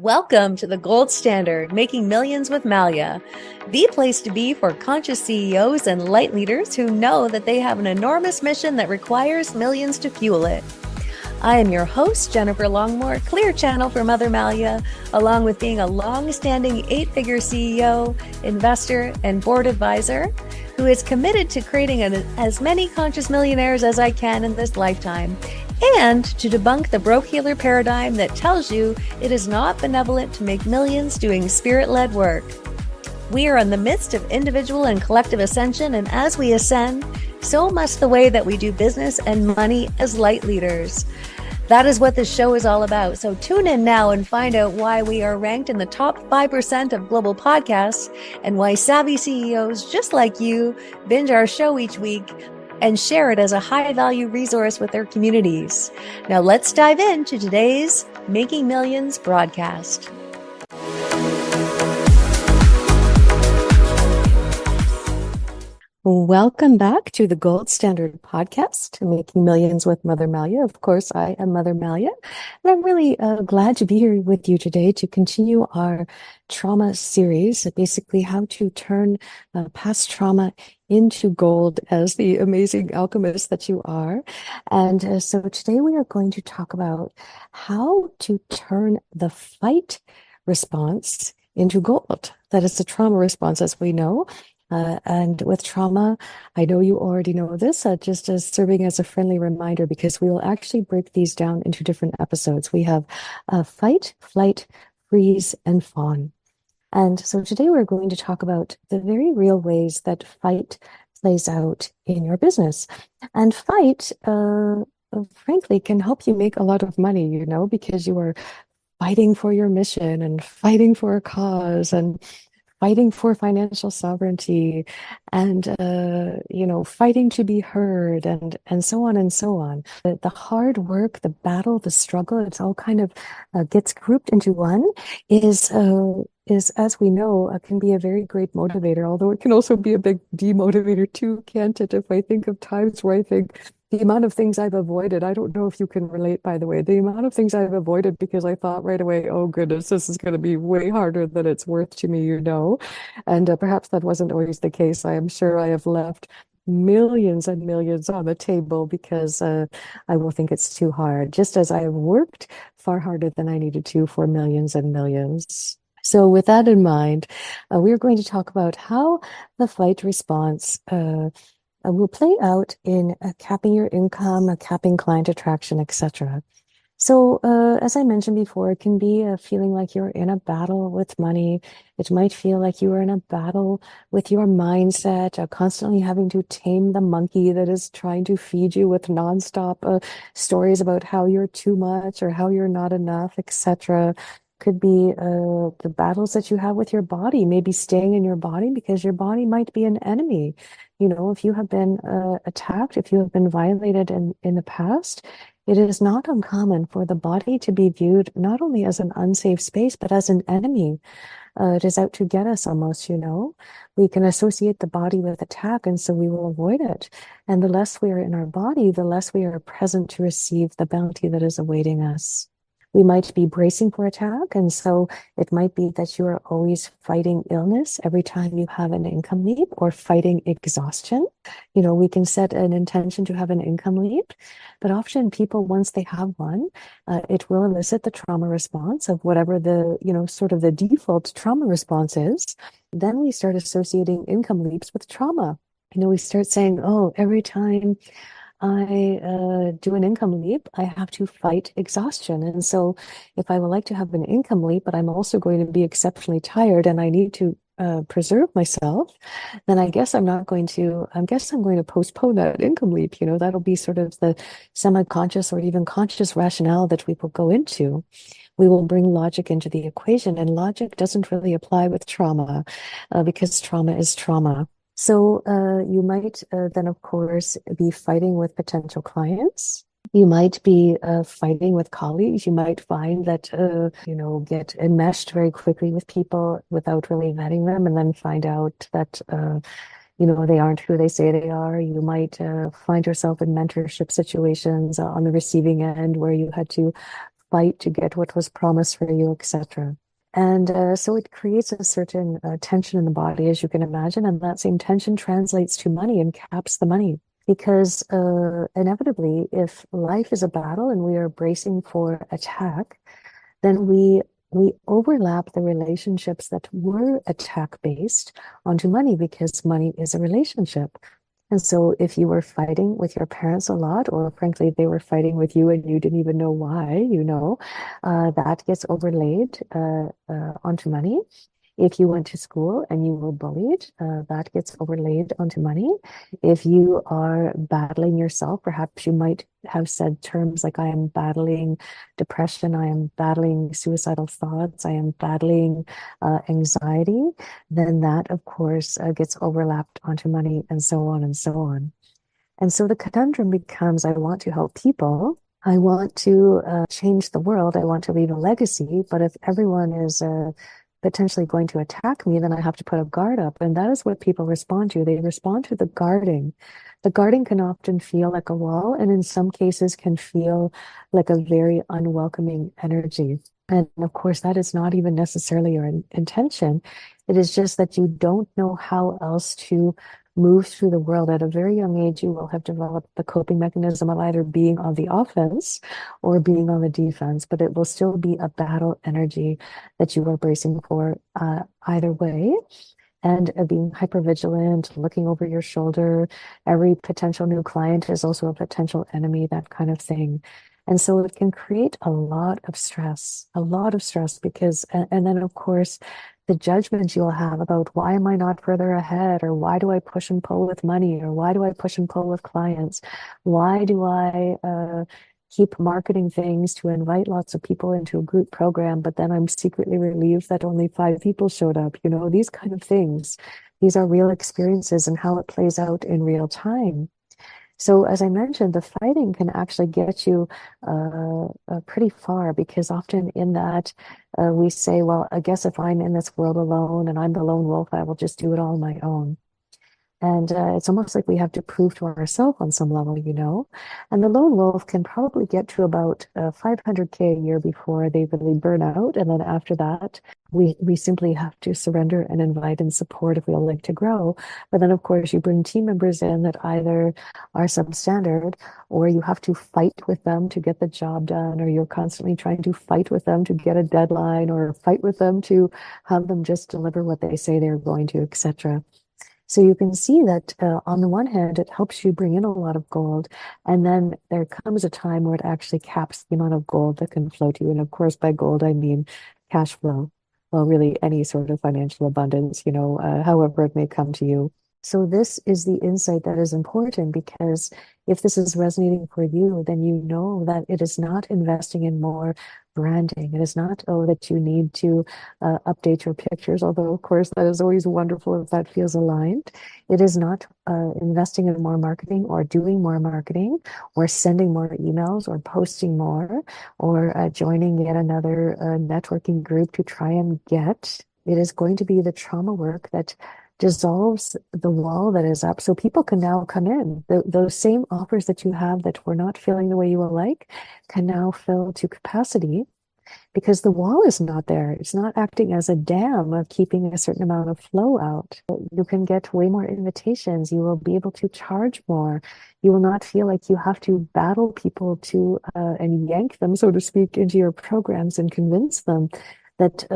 Welcome to the gold standard, Making Millions with Malia, the place to be for conscious CEOs and light leaders who know that they have an enormous mission that requires millions to fuel it. I am your host, Jennifer Longmore, Clear Channel for Mother Malia, along with being a long-standing 8-figure CEO, investor, and board advisor who is committed to creating as many conscious millionaires as I can in this lifetime, and to debunk the broke healer paradigm that tells you it is not benevolent to make millions doing spirit-led work. We are in the midst of individual and collective ascension, and as we ascend, so must the way that we do business and money as light leaders. That is what this show is all about. So tune in now and find out why we are ranked in the top 5% of global podcasts and why savvy CEOs just like you binge our show each week and share it as a high-value resource with their communities. Now let's dive into today's Making Millions broadcast. Welcome back to the Gold Standard podcast, Making Millions with Mother Malia. Of course, I am Mother Malia, and I'm really glad to be here with you today to continue our trauma series, basically how to turn past trauma into gold as the amazing alchemist that you are. And so today we are going to talk about how to turn the fight response into gold. That is the trauma response, as we know. And with trauma, I know you already know this, just as serving as a friendly reminder, because we will actually break these down into different episodes. We have fight, flight, freeze, and fawn. And so today we're going to talk about the very real ways that fight plays out in your business. And fight, frankly, can help you make a lot of money, because you are fighting for your mission and fighting for a cause and fighting for financial sovereignty and, fighting to be heard and so on and so on. The hard work, the battle, the struggle, it's all kind of gets grouped into one is, as we know, can be a very great motivator, although it can also be a big demotivator too, can't it? If I think of times where I think, the amount of things I've avoided, I don't know if you can relate, by the way, the amount of things I've avoided because I thought right away, oh goodness, this is going to be way harder than it's worth to me, and perhaps that wasn't always the case. I am sure I have left millions and millions on the table because I will think it's too hard, just as I have worked far harder than I needed to for millions and millions. So with that in mind, we're going to talk about how the fight response will play out in capping your income, capping client attraction, etc. So as I mentioned before, it can be a feeling like you're in a battle with money. It might feel like you are in a battle with your mindset, constantly having to tame the monkey that is trying to feed you with nonstop stories about how you're too much or how you're not enough, etc. Could be the battles that you have with your body, maybe staying in your body because your body might be an enemy. If you have been attacked, if you have been violated in the past, it is not uncommon for the body to be viewed not only as an unsafe space, but as an enemy. It is out to get us almost, We can associate the body with attack, and so we will avoid it. And the less we are in our body, the less we are present to receive the bounty that is awaiting us. We might be bracing for attack, and so it might be that you are always fighting illness every time you have an income leap or fighting exhaustion. We can set an intention to have an income leap, but often people, once they have one, it will elicit the trauma response of whatever the, sort of the default trauma response is. Then we start associating income leaps with trauma. We start saying, oh, every time I do an income leap, I have to fight exhaustion. And so if I would like to have an income leap, but I'm also going to be exceptionally tired and I need to preserve myself, then I guess I'm going to postpone that income leap. That'll be sort of the semi-conscious or even conscious rationale that we will go into. We will bring logic into the equation, and logic doesn't really apply with trauma because trauma is trauma. So you might then, of course, be fighting with potential clients. You might be fighting with colleagues. You might find that, get enmeshed very quickly with people without really vetting them, and then find out that, they aren't who they say they are. You might find yourself in mentorship situations on the receiving end where you had to fight to get what was promised for you, etc. And so it creates a certain tension in the body, as you can imagine, and that same tension translates to money and caps the money. Because inevitably, if life is a battle and we are bracing for attack, then we overlap the relationships that were attack based onto money because money is a relationship. And so if you were fighting with your parents a lot, or frankly, they were fighting with you and you didn't even know why, that gets overlaid onto money. If you went to school and you were bullied, that gets overlaid onto money. If you are battling yourself, perhaps you might have said terms like, I am battling depression, I am battling suicidal thoughts, I am battling anxiety, then that, of course, gets overlapped onto money and so on and so on. And so the conundrum becomes, I want to help people. I want to change the world. I want to leave a legacy. But if everyone is potentially going to attack me, then I have to put a guard up. And that is what people respond to. They respond to the guarding. The guarding can often feel like a wall, and in some cases can feel like a very unwelcoming energy. And of course, that is not even necessarily your intention. It is just that you don't know how else to move through the world. At a very young age, you will have developed the coping mechanism of either being on the offense or being on the defense, but it will still be a battle energy that you are bracing for either way. And being hypervigilant, looking over your shoulder. Every potential new client is also a potential enemy, that kind of thing. And so it can create a lot of stress because, and then of course, the judgment you'll have about why am I not further ahead, or why do I push and pull with money, or why do I push and pull with clients? Why do I keep marketing things to invite lots of people into a group program, but then I'm secretly relieved that only 5 people showed up? These kind of things. These are real experiences and how it plays out in real time. So as I mentioned, the fighting can actually get you pretty far, because often in that we say, well, I guess if I'm in this world alone and I'm the lone wolf, I will just do it all on my own. And it's almost like we have to prove to ourselves on some level. And the lone wolf can probably get to about 500K a year before they really burn out. And then after that, we simply have to surrender and invite and support if we all like to grow. But then, of course, you bring team members in that either are substandard, or you have to fight with them to get the job done, or you're constantly trying to fight with them to get a deadline, or fight with them to have them just deliver what they say they're going to, etc. So you can see that on the one hand, it helps you bring in a lot of gold. And then there comes a time where it actually caps the amount of gold that can flow to you. And of course, by gold, I mean cash flow. Well, really any sort of financial abundance, however it may come to you. So this is the insight that is important, because if this is resonating for you, then you know that it is not investing in more branding. It is not, that you need to update your pictures, although of course that is always wonderful if that feels aligned. It is not investing in more marketing, or doing more marketing, or sending more emails, or posting more, or joining yet another networking group to try and get. It is going to be the trauma work that dissolves the wall that is up, so people can now come in. Those same offers that you have that were not filling the way you will like can now fill to capacity, because the wall is not there. It's not acting as a dam of keeping a certain amount of flow out. You can get way more invitations. You will be able to charge more. You will not feel like you have to battle people to and yank them, so to speak, into your programs and convince them that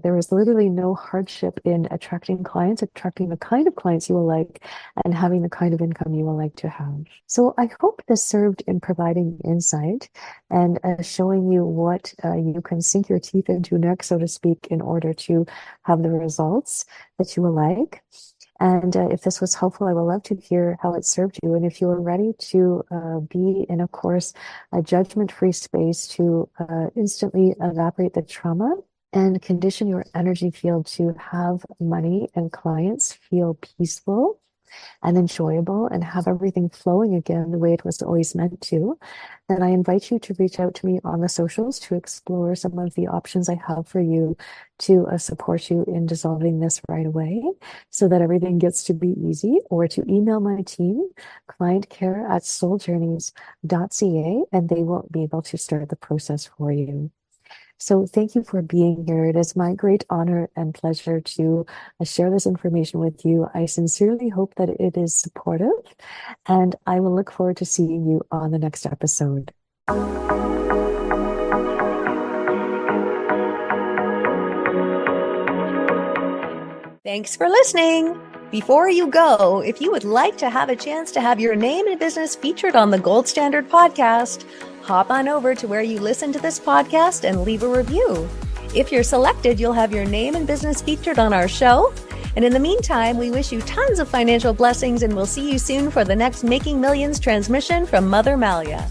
there is literally no hardship in attracting clients, attracting the kind of clients you will like, and having the kind of income you will like to have. So I hope this served in providing insight and showing you what you can sink your teeth into next, so to speak, in order to have the results that you will like. And if this was helpful, I would love to hear how it served you. And if you are ready to be in, of course, a judgment-free space to instantly evaporate the trauma and condition your energy field to have money and clients feel peaceful, and enjoyable and have everything flowing again the way it was always meant to, then I invite you to reach out to me on the socials to explore some of the options I have for you to support you in dissolving this right away so that everything gets to be easy, or to email my team, clientcare@souljourneys.ca, and they will be able to start the process for you. So thank you for being here. It is my great honor and pleasure to share this information with you. I sincerely hope that it is supportive, and I will look forward to seeing you on the next episode. Thanks for listening. Before you go, if you would like to have a chance to have your name and business featured on the Gold Standard podcast, hop on over to where you listen to this podcast and leave a review. If you're selected, you'll have your name and business featured on our show. And in the meantime, we wish you tons of financial blessings, and we'll see you soon for the next Making Millions transmission from Mother Malia.